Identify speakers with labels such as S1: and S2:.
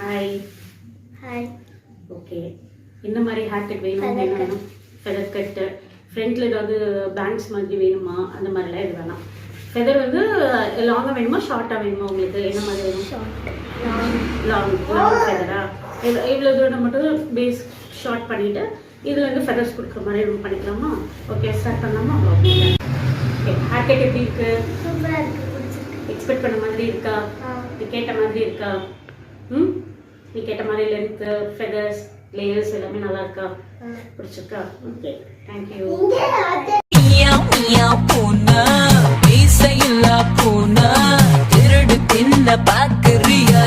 S1: Hi.
S2: Hi.
S1: Okay, என்ன மாதிரி hair cut வேணும்? என்ன வேணும்? ஃபெதர் கட்டு, ஃப்ரண்ட்ல ஏதாவது பேங்க்ஸ் மாதிரி வேணுமா? அந்த மாதிரிலாம் இது வேணாம். ஃபெதர் வந்து லாங்காக வேணுமா ஷார்ட்டாக வேணுமா உங்களுக்கு? என்ன மாதிரி வேணும்? லாங் ஃபெதரா? இவ்வளோ தூரம் மட்டும் பேஸ் ஷார்ட் பண்ணிவிட்டு இதில் வந்து ஃபெதர்ஸ் கொடுக்குற மாதிரி நம்ம பண்ணிக்கலாமா? ஓகே, ஸ்டார்ட் பண்ணலாமா? ஓகே, ஹேர் கட் எப்படி இருக்கு?
S2: சூப்பராக இருக்கு.
S1: எக்ஸ்பெக்ட் பண்ண மாதிரி இருக்கா? நீ கேட்ட மாதிரி இருக்கா? நீ கேட்ட மாதிரி லென்த்து, ஃபெதர்ஸ், லேயர்ஸ் எல்லாமே நல்லா இருக்கா? பிடிச்சிருக்கா? Okay, thank you.
S3: பூனா மீசையில்லா பூனா திருடு தின்ன பாக்குறியா?